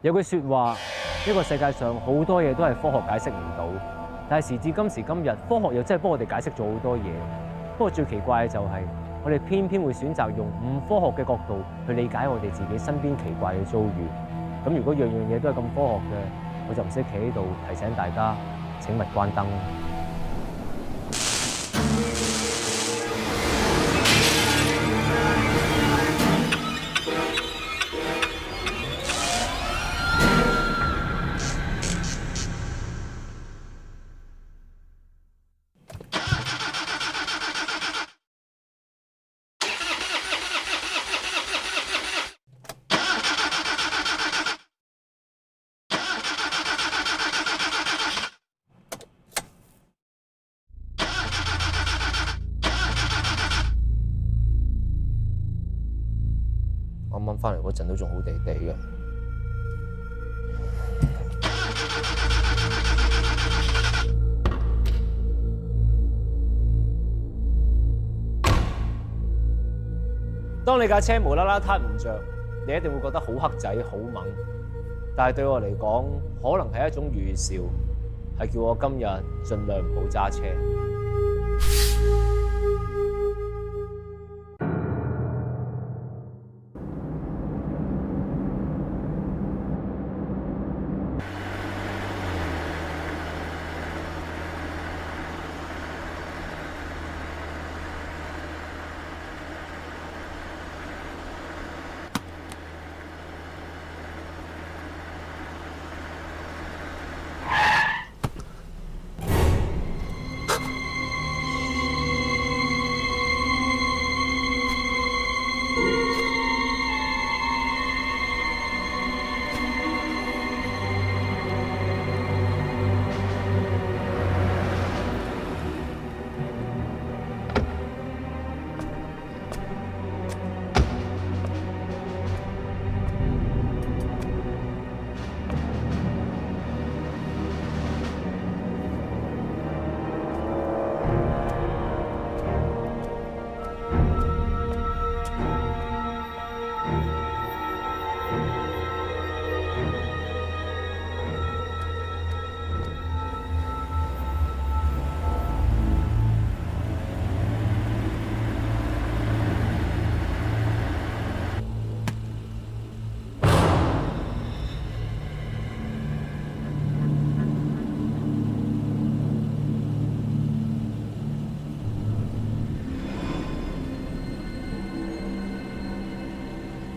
有句説話，呢個世界上好多嘢都係科學解釋唔到，但係時至今時今日，科學又真係幫我哋解釋咗好多嘢。不過最奇怪嘅就係，我哋偏偏會選擇用唔科學嘅角度去理解我哋自己身邊奇怪嘅遭遇。咁如果樣樣嘢都係咁科學嘅，我就唔使企喺度提醒大家，請勿關燈。啱啱翻嚟嗰陣都仲好地地嘅。當你架車無啦啦撻唔着，你一定會覺得好黑仔、好猛。但係對我嚟講，可能係一種預兆，係叫我今日盡量唔好揸車。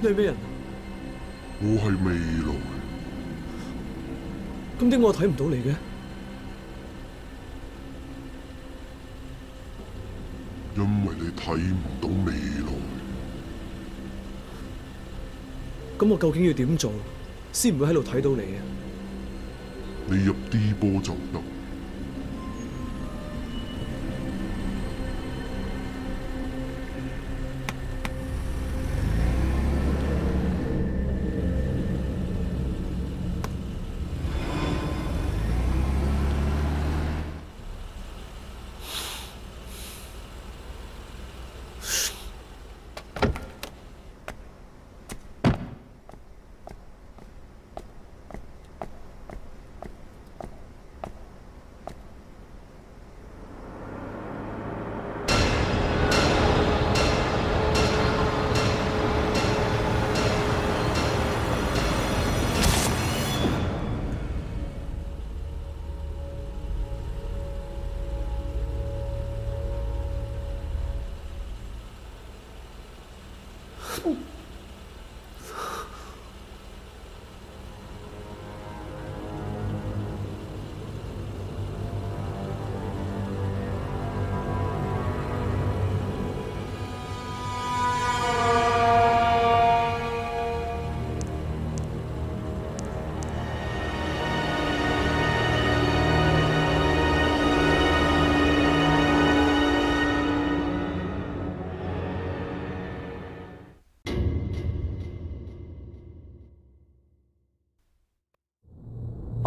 你係咩人？我係未來。咁點解我睇唔到你嘅？因為你睇唔到未來。咁我究竟要點做，先唔會喺度睇到你啊？你入 D 波就得。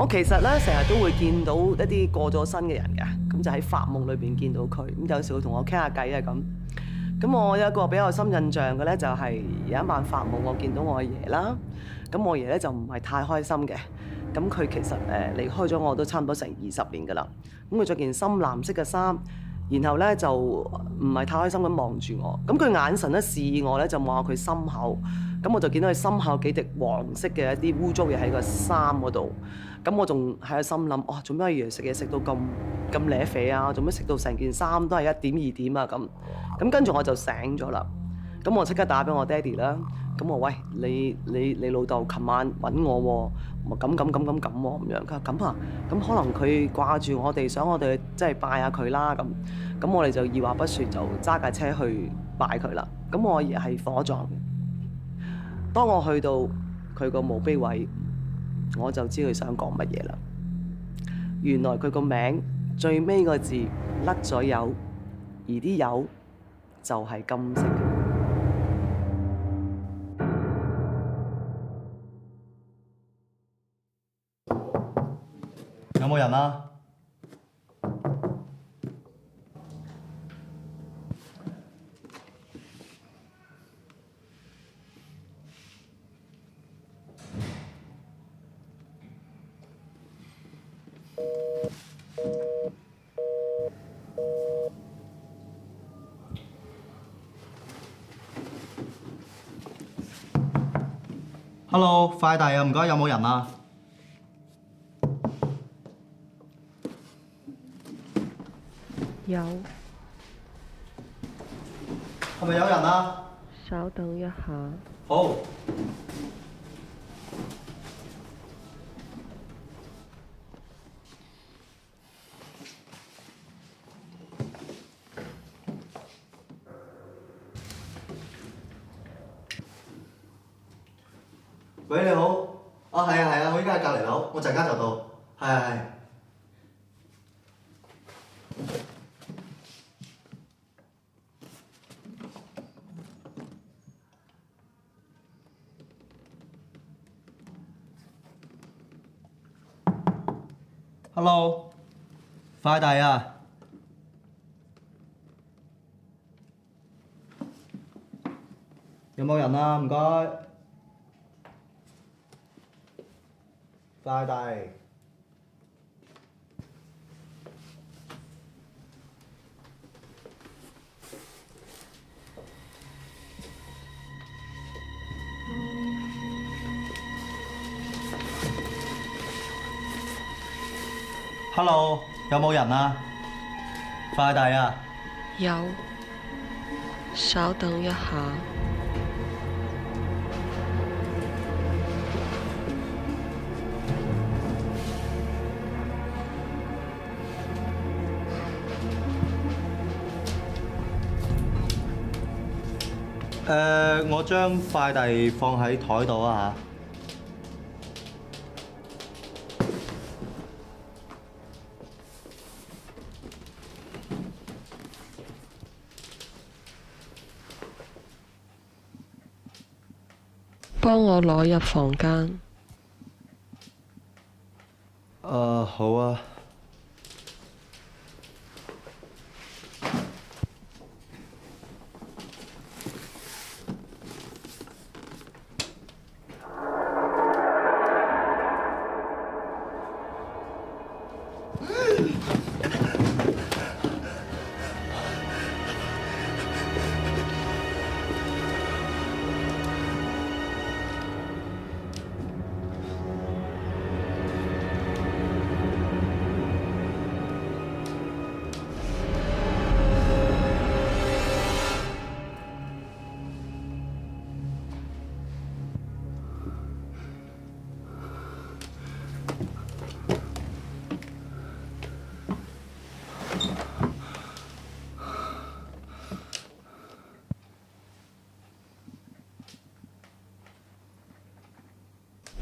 我其實咧成日都會見到一啲過咗身嘅人嘅，咁就喺發夢裏邊見到佢，咁有時會同我傾下偈啊咁。咁我有一個比較深印象嘅咧，就係有一晚發夢，我見到我阿爺啦。咁我阿爺咧就唔係太開心嘅。咁佢其實離開咗我都差唔多成20年㗎啦。咁佢着件深藍色嘅衫，然後咧就唔係太開心咁望住我。咁佢眼神咧示意我咧就望下佢心口。咁我就見到佢心口有幾滴黃色嘅一啲污糟嘢喺個衫嗰度。咁我仲喺個心諗，哇！做咩阿爺食嘢食到咁舐肥啊？做咩食到成件衫都係1點2點啊？咁跟住我就醒咗啦。咁我即刻打俾我爹哋啦。咁我喂，你老豆琴晚揾我喎，咁喎咁樣。佢話咁啊，咁可能佢掛住我哋，想我哋即係拜下佢啦咁。咁我哋就二話不說就揸架車去拜佢啦。咁我阿爺係火葬嘅。當我去到佢個墓碑位，我就知佢想講乜嘢啦。原來佢個名最尾個字甩咗有，而啲有就係金色嘅。有冇人啊？Hello， 快遞啊，唔該，有冇人啊？有，係咪有人啊？稍等一下。好。喂，你好。啊，係啊，我依家喺隔離樓，我陣間就到。係。Hello， 快遞啊！有冇人啊？唔該。快遞。Hello， 有冇人啊？快遞啊！有，稍等一下。我將快遞放喺台度啊嚇。幫我攞入房間。好啊。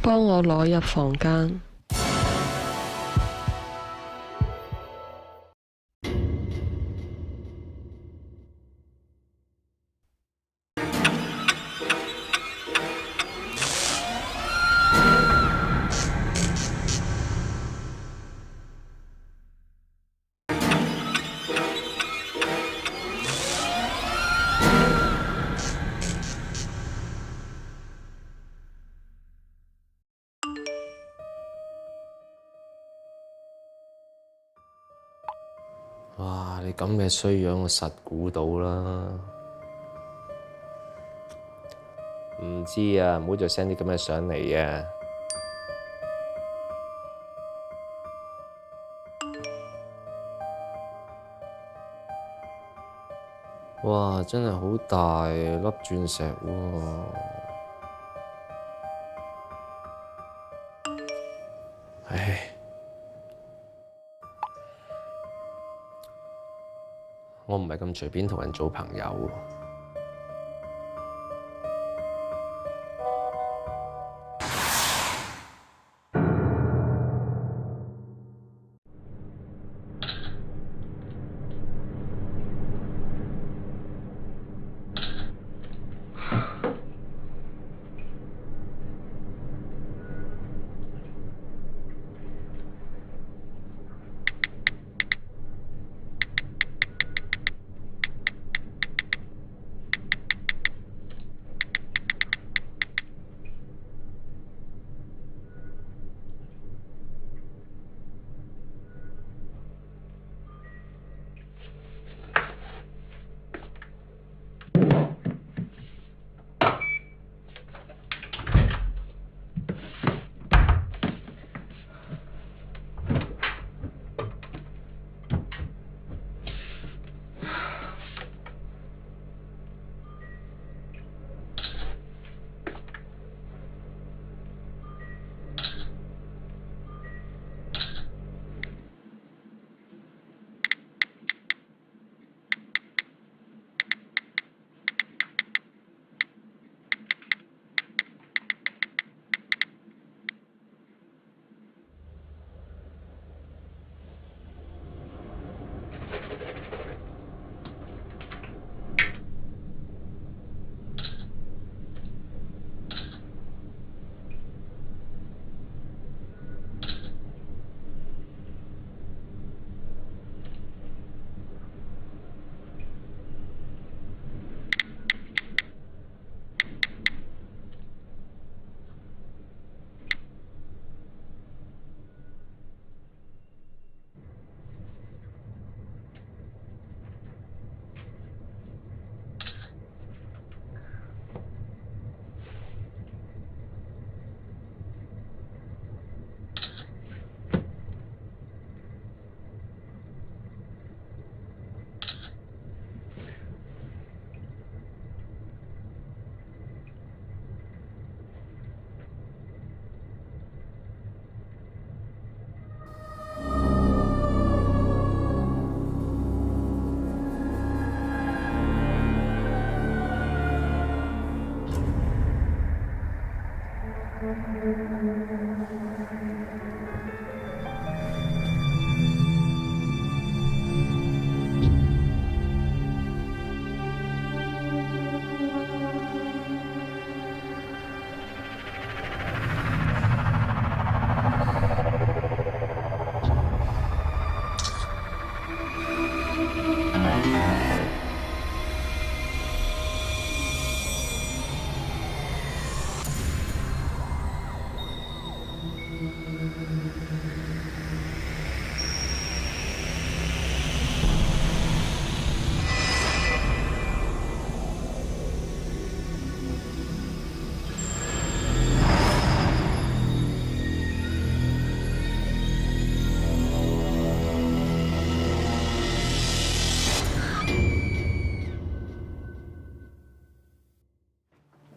幫我攞入房間。哇！你咁嘅衰樣，我實估到啦。唔知啊，唔好再 send 啲咁嘅相嚟啊！哇！真係好大粒鑽石喎！唉，我唔係咁隨便同人做朋友喎。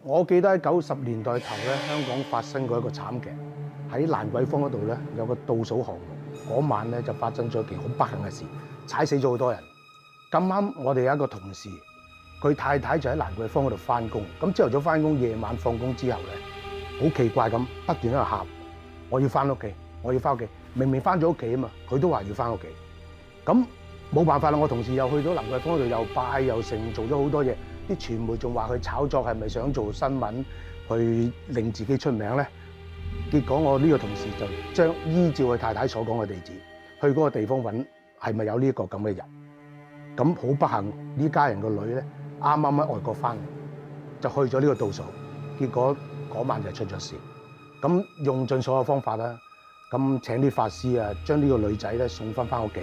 我記得喺90年代頭咧，香港發生過一個慘劇，喺蘭桂坊嗰度咧有個倒數項目，嗰晚咧就發生咗一件好不幸嘅事，踩死咗好多人。咁啱我哋有一個同事，佢太太就喺蘭桂坊嗰度翻工，咁朝頭早翻工，夜晚放工之後咧，好奇怪咁不斷喺度喊，我要翻屋企，我要翻屋企，明明翻咗屋企啊嘛，佢都話要翻屋企。咁冇辦法啦，我同事又去到蘭桂坊嗰度又拜又成，做咗好多嘢。啲傳媒仲話佢炒作，係咪想做新聞去令自己出名咧？結果我呢個同事就將依照佢太太所講嘅地址，去嗰個地方揾係咪有呢一個咁嘅人。咁好不幸，呢家人個女咧啱啱喺外國翻嚟，就去咗呢個倒數，結果嗰晚就出咗事。咁用盡所有方法啦，咁請啲法師啊，將呢個女仔咧送翻屋企。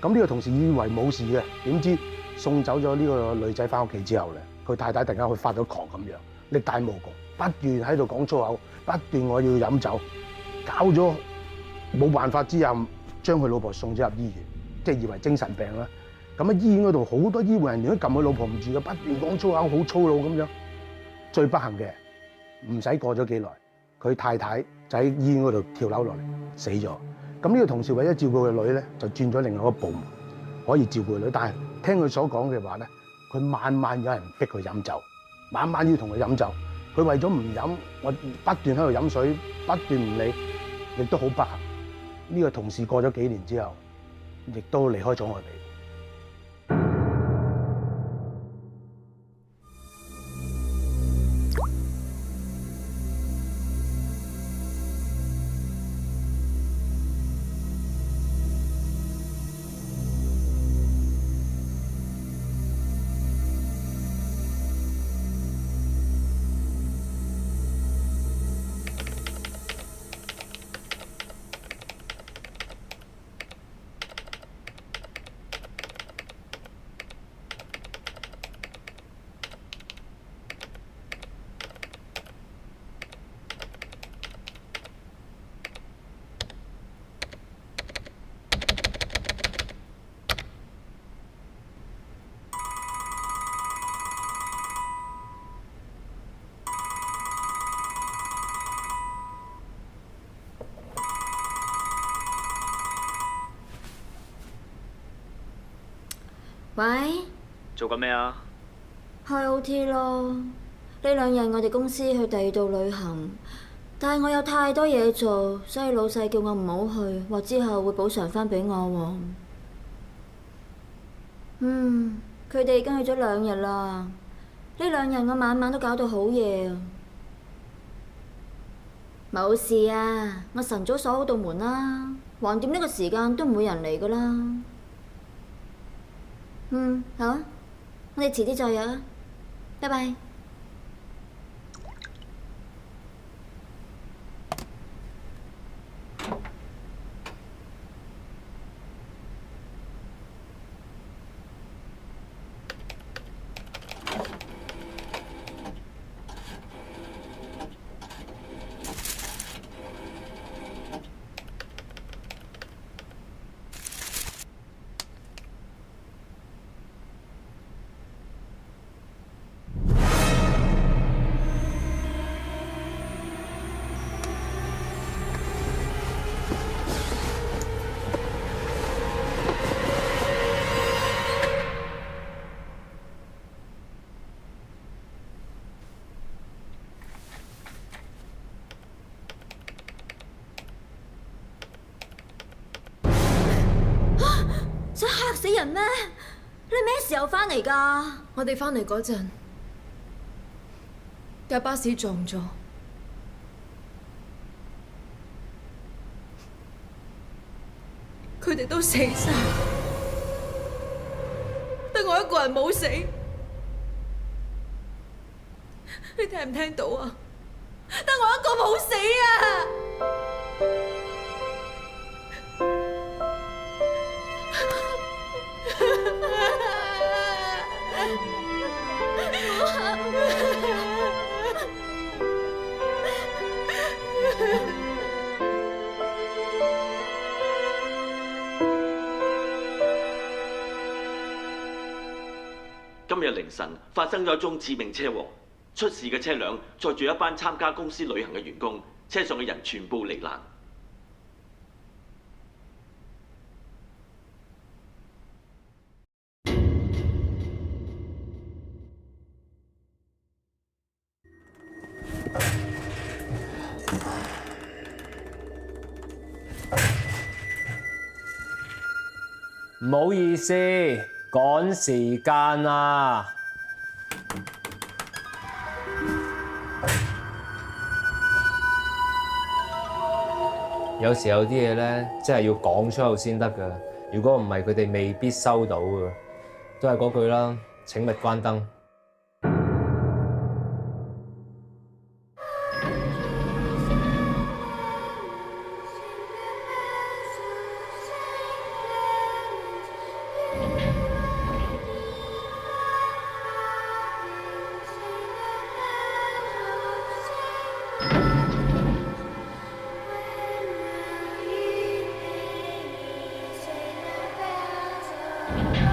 咁呢個同事以為冇事嘅，點知送走咗呢個女仔翻屋企之後咧，佢太太突然間佢發咗狂咁樣，力大無窮，不斷喺度講粗口，不斷我要飲酒，搞咗冇辦法之下，將佢老婆送咗入醫院，即係以為精神病啦。咁喺醫院嗰度好多醫護人員都撳佢老婆唔住嘅，不斷講粗口，好粗魯咁樣。最不幸嘅，唔使過咗幾耐，佢太太就喺醫院嗰度跳樓落嚟死咗。咁呢個同事為咗照顧個女咧，就轉咗另外一個部門，可以照顧個女。但係聽佢所講嘅話咧，佢晚晚有人逼佢飲酒，晚晚要同佢飲酒。佢為咗唔飲，我不斷喺度飲水，不斷唔理，亦都好不幸。呢個同事過咗幾年之後，亦都離開咗我哋。喂，做緊咩啊？開 OT 咯。呢2日我哋公司去第2度旅行，但係我有太多嘢做，所以老細叫我唔好去，話之後會補償返俾我喎。佢哋已經去咗2日啦。呢2日我晚晚都搞到好夜啊。冇事啊，我晨早鎖好道門啦，橫掂呢個時間都唔會人嚟噶啦。好啊，我哋遲啲再約啊，拜拜。想嚇死人咩？你咩時候返嚟㗎？我哋返嚟嗰陣，架巴士撞咗，佢哋都死晒，得我一個人冇死。你聽唔聽到啊？得我一個冇死啊！今日凌晨發生咗一宗致命車禍，出事嘅車輛載住一班參加公司旅行嘅員工，車上嘅人全部罹難。唔好意思，趕時間啊！有時有啲嘢咧，真係要講出口先得㗎。如果唔係，佢哋未必收到㗎。都係嗰句啦，請勿關燈。啊！